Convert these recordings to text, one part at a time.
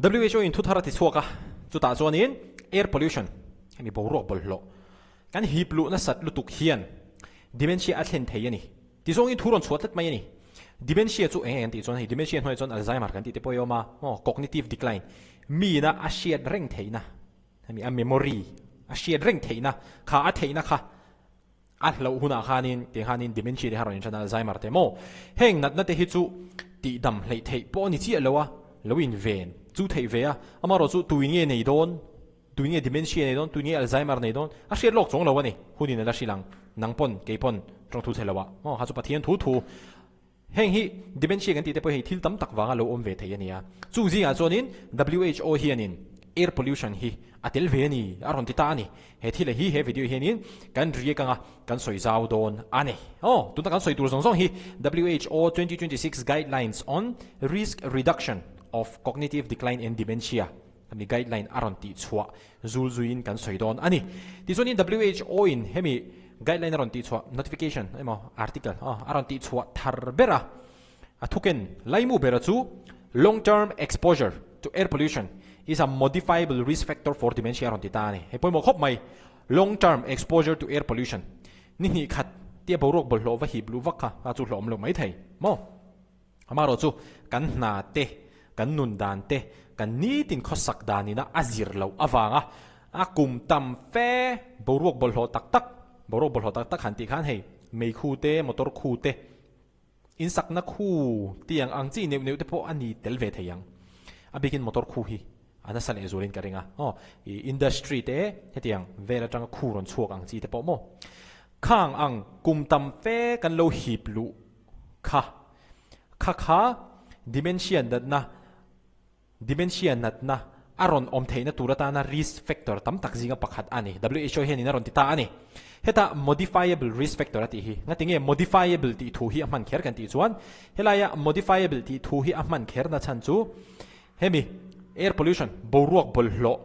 WHO in 2012 chu ta chuanin air pollution hemi boruak bawlhhlawh kan hiplu na sat lutuk hian dementia a thlen thei ani ti zong in thuron chuat lat mai ani dementia chu eng ti chuan hi dementia hnoi chuan Alzheimer kan ti te poyoma cognitive decline mi na a hriat reng theina hemi a memory a hriat reng theina kha a theina kha a hlo huna khanin te khanin dementia de haron chan Alzheimer te mo heng nat na te hi chu ti dam hlei thei po ni chi alowa loin ven chu thei ve a amaro chu tuinge nei don tuinge dementia nei don tuinge Alzheimer nei don a hriat lok chong lo ani hunin la hrilang nangpon keipon trong thu thelawa ha chu pathian thu heng hi dementia kan ti te po hi thil tam tak wanga lo om ve thei ania chu zinga chuanin WHO hianin air pollution hi atel ve ni aron ti ta ani he thile hi he video hianin kan ri kanga kan soi zau don ani tu ta kan soi tur zong hi WHO 2026 guidelines on risk reduction of cognitive decline and dementia kami guideline aron ti chua zul zuin kan soi don ani ti chuanin WHO in hemi guideline aron ti chua notification emo article aron ti chua tharbera athuken laimu bera chu long term exposure to air pollution is a modifiable risk factor for dementia aron ti ta ni he poimo khop mai long term exposure to air pollution ni ni khat tia boruak bawlhhlawh va hi blu vakha a chu hlom lo mai thei mo amaro chu kan hna te kan nun dan te kan ni tin khosak danina azir lo awanga a kum tam fe boruak bawlhhlawh tak tak boruak bawlhhlawh tak tak han ti khan hei mei khu te motor khu te in sakna khu tiang ang chi neu te po ani telve theiang abikin motor khu hi ana sale zurin karinga industry te hetiang vera tang khu ron chuak ang chi te po mo khang ang kum tam fe kan lo hiplu kha dementia natna aron om theina turata na risk factor tam tak zinga pakhat ani WHO hian in aron ti ta ani heta modifiable risk factor ati hi ngatinge modifiable ti thu hi aman kher kan ti chuan helaya modifiable ti thu hi aman kher na chan chu hemi air pollution boruak bawlhhlawh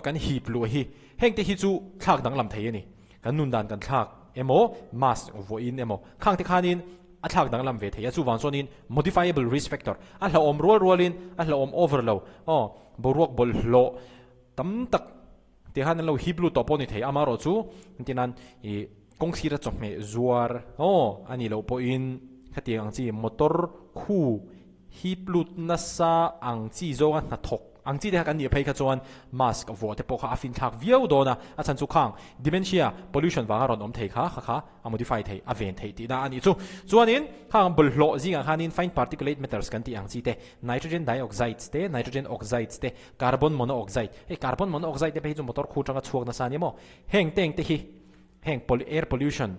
kan hiplu hi hengte hi chu thak dang lam thei ani kan nun dan kan thak emo mass vo in emo khang te khanin a thak dang lam ve thei chu wan sonin modifiable risk factor a hla om rolin a hla om overlow boruak bawlhhlawh tam tak te han lo hiblu to poni thei amaro chu tinan kongsira chome zuar ani lo po in khati ang chi motor khu hiblut na sa ang chi zonga na thok ang chi de kan ni phei kha chuan mask vo te po kha afin thak viau dona a chan chu khang dementia pollution wanga ron om thei kha a modify thei a ven thei ti da ani chu chuanin khang bawlhhlawh zinga khanin fine particulate matters kan ti ang chi te nitrogen dioxides te nitrogen oxides te carbon monoxide carbon monoxide te pe chu motor khu tanga chuak na sa ni mo heng teng te hi heng air pollution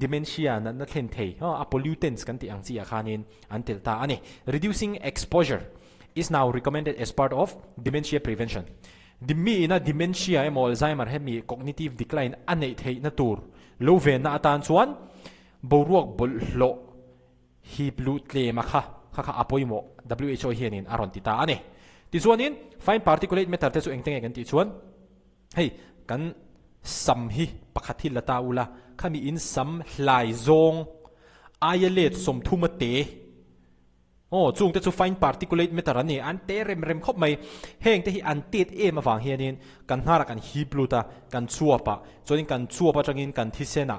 dementia na thlen thei a pollutants kan ti ang chi a khanin antel ta ani reducing exposure is now recommended as part of dementia prevention. Dementia emo Alzheimer hemi cognitive decline anei thei na tur lo ven na atan chuan boruak bawlhhlawh hi blu tlem kha apoimawh WHO hianin aron ti ta ani ti chuanin fine particulate matter te chu engtenge kan ti chuan hei kan sam hi pakhathi lata ula khami in sam hlai zong ayalet som thuma te chung te chu fine particulate matter ani an te rem khop mai heng te hi an tit em awang hianin kan hara kan hibluta kan chuapa chuanin kan chuapa tangin kan thisena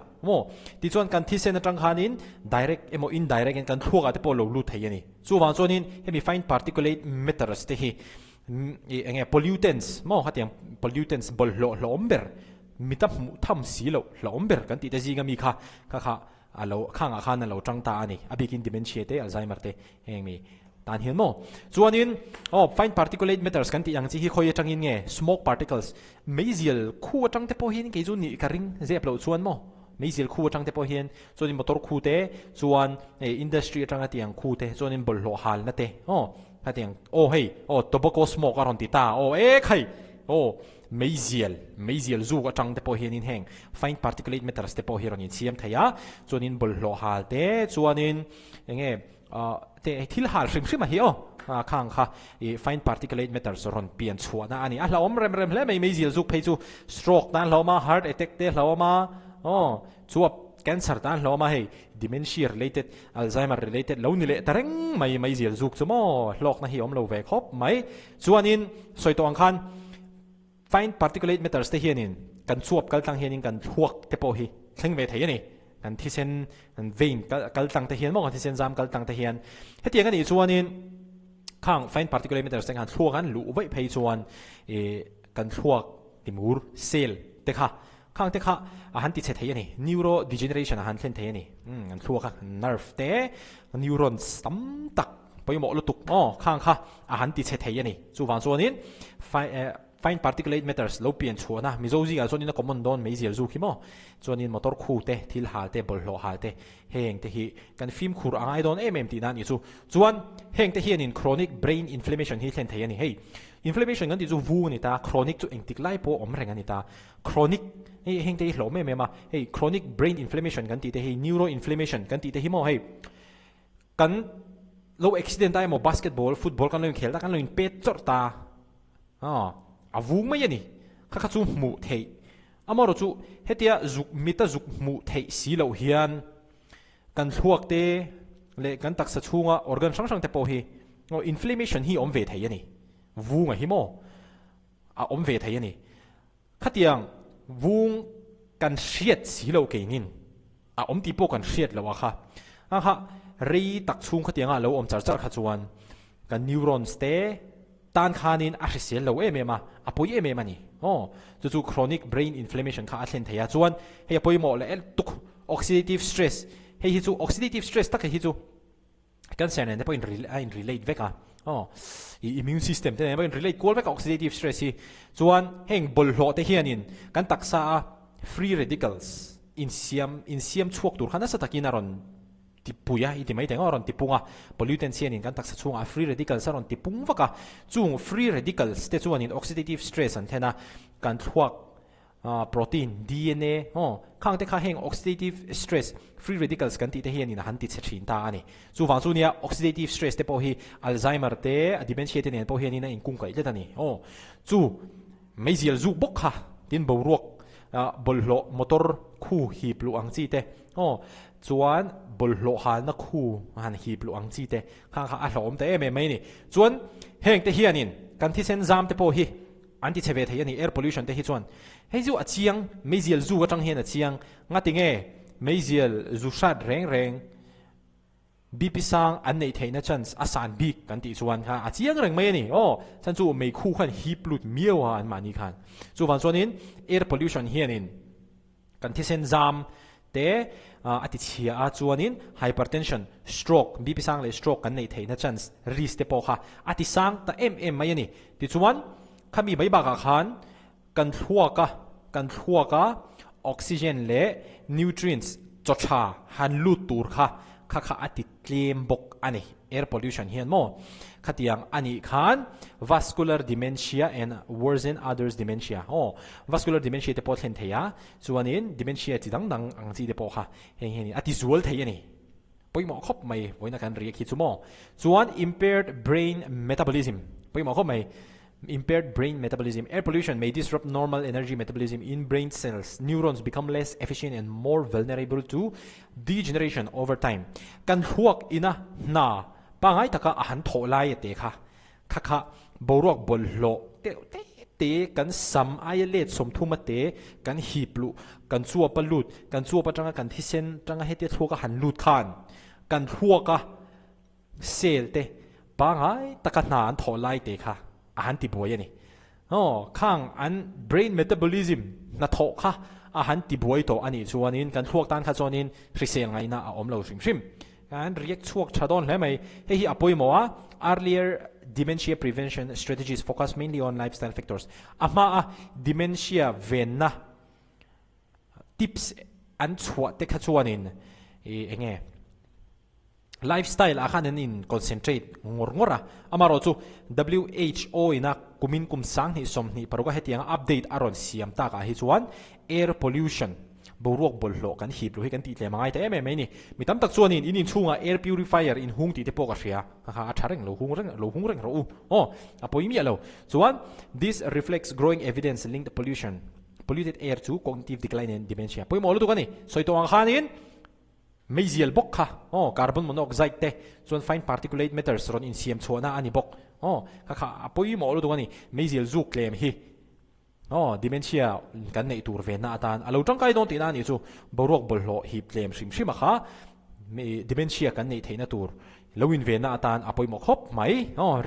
ti chuan kan thisena tang khanin direct emo indirect kan thuaka te po lo lu thei ani chuwang chuanin hemi fine particulate matters te hi enge pollutants hatiang pollutants bawlhhlawh hlomber mitam tham si lo hlomber kan ti te zinga mi kha alo khang khan lo tangta ani abikin dementia te Alzheimer te hengmi tan hian mo chuanin fine particulate matters kan ti ang chi hi khoi atangin nge smoke particles MEIZIAL khu atang te po hin ke chu ni karing zep lo chuan mo MEIZIAL khu atang te po hin chuanin motor khu te chuan industry atang atiang khu te chuanin bawlhhlawh hal na te atiang tobacco smoke aron ti ta khai MEIZIAL zu atang te po hian in heng fine particulate matters te po hiron in siam thaya chuanin bawlhhlawh hal te chuanin enge te thil hal hrim hi khang kha fine particulate matters ron pian chuana ani a hlawm rem hle MEIZIAL zu phei chu stroke dan hlawma heart attack te hlawma cancer tan lo ma hei dementia related Alzheimer related lo ni le tareng mai zial zuk chumo hlok na hi om lo ve khop mai chuanin soi to ang khan fine particulate matters te hianin kan chuap kal tang hianin kan thuak te po hi thleng ve thei ani kan thisen kan vein kal tang te hian mo kan thisen jam kal tang te hian hetiang ani chuanin khang fine particulate matters te kan thuak an lu vai phei chuan kan thuak timur cell te kha khang te kha a han ti che thei ani neurodegeneration a han thlen thei ani kan thuak nerve te neurons tam tak pawimawh lutuk khang kha a han ti che thei ani chu wang chuanin fine particulate matters lo pian chuana Mizo zinga chuanin a common don MEIZIAL zu khimo chuanin motor khu te thil hal te bawlhhlawh hal te heng te hi kan film khur angai don ti na ni chu chuan heng te hian in chronic brain inflammation hi thlen thei ani hei inflammation kan ti chu vu ni ta chronic chu engtik lai po om reng ani ta chronic heng te hi hlo me ma hei chronic brain inflammation kan ti te hi neuroinflammation kan ti te hi mo hei kan lo accident ai mo basketball football kan lo khel ta kan lo in pet chor ta avung mai ani kha chu mu thei amaro chu hetia zuk mita zuk mu thei si lo hian kan thuak te le kan taksa chunga organ sang te po hi inflammation hi om ve thei ani vunga hi mo a om ve thei ani khatiang vung kan hriat si lo ke nin a om ti po kan hriat lo a kha rei tak chung khatianga lo om char kha chuan kan neurons te tan khanin a hrisel lo ma apoi ni chu chronic brain inflammation kha a thlen theya chuan he pawimawh le tuk oxidative stress he chu oxidative stress tak he chu cancer ne point relate veka immune system te ne point relate kol veka oxidative stress hi chuan heng bawlhhlawh te hianin kan taksa free radicals in siam chuak tur khana sa takin aron tipuya iti mai tenga ron tipunga pollutants hianin kan taksa chunga free radicals aron tipung waka chung free radicals te chuanin oxidative stress an thena kan thuak protein DNA khang te kha heng oxidative stress free radicals kan ti te hianin han ti chhin ta ani chu wang chu nia oxidative stress te po hi Alzheimer te dementia te nen po hianin in kung kai le tani chu MEIZIAL zu bok kha tin BORUAK bawlhhlawh motor khu hi plu ang chi te chuan bawlhhlawh hal na khu han hi plu ang chi te khang kha a hlawm te mai ni chuan heng te hianin kan thisen jam te po hi anti cheve thei ani air pollution te hi chuan hei zu achiang MEIZIAL zu atang hian achiang ngatinge MEIZIAL zu shat reng BP sang an nei theina chance asan bik kan ti chuan kha achiang reng mai ni chan chu mei khu khan hi plut miawa an mani khan chu wan chuanin air pollution hianin kan thisen jam te ati chia a chuanin hypertension stroke BP sang le stroke kan nei theina chance risk te po kha ati sang ta mai ani ti chuan khami bai ba ka khan kan thuaka oxygen le nutrients chocha han lut tur kha ati tlem bok ani air pollution hian mo khatiang ani khan vascular dementia and worsen others dementia vascular dementia te po thlen theya chuanin dementia chi dang ang chi te po kha heng ati zual thei ani poimawh khop mai voina kan riak hi chumo chuan impaired brain metabolism poimawh khop mai impaired brain metabolism. Air pollution may disrupt normal energy metabolism in brain cells. Neurons become less efficient and more vulnerable to degeneration over time. Kan huak ina na pangai taka ahan tholai te kha BORUAK bawlhhlawh te kan sam ai let som thuma te kan hiplu kan chuwa palut kan chuwa patanga kan thisen tanga hete thuka han lut khan kan huaka sel te pangai taka na an tholai te kha ahan ti boy ani khang an brain metabolism na tho kha ahan ti boy to ani chuanin kan thuak tan kha chuanin hrisel ngai na a om lo hrim kan riak chuak thadon hle mai hi apoimawa earlier dementia prevention strategies focus mainly on lifestyle factors ama dementia venna tips an chua te kha chuanin enge lifestyle akhanen in concentrate ngora amaro chu WHO ina kumin kum sang ni som ni paruga hetiang update aron siam ta ka hi chuan air pollution BORUAK bawlhhlawh kan hiplu hi kan ti tle mangai te mai ni mitam tak chuanin inin chunga air purifier in hung ti te po ka hria kha athareng lo hung reng ro apoi mi lo chuan this reflects growing evidence linked pollution polluted air chu cognitive decline and dementia poi mo lu tu kan ni soi to ang khanin MEIZIAL bok kha carbon monoxide te chuan fine particulate matters ron in siam chona ani bok kha poi mo lu tu kan ni MEIZIAL zu claim hi dementia kan nei tur ve na tan alo tang kai don ti na ni chu boruak bawlhhlawh hi claim sim sim kha dementia kan nei theina tur lowin ve na tan apoi mo khop mai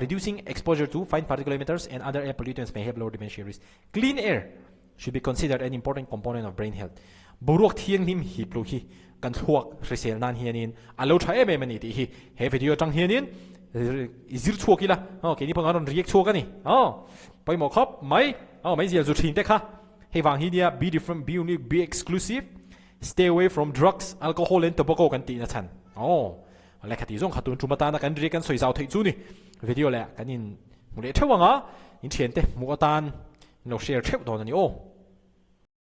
reducing exposure to fine particulate matters and other air pollutants may have lower dementia risk. Clean air should be considered an important component of brain health. Boruak thiang nim hi plu hi kan thuak resel nan hianin alo tha em mani ti hi he video tang hianin izir chuakila ke ni pangaron react chuakani poi mo khop mai MEIZIAL zu thin te kha he wang hi dia be different, be unique, be exclusive, stay away from drugs, alcohol and tobacco kan ti na chan le khati zong khatun tumata na kan ri kan soi zau thei chu ni video le kanin mule thewanga in thian te mu atan no share thep don ani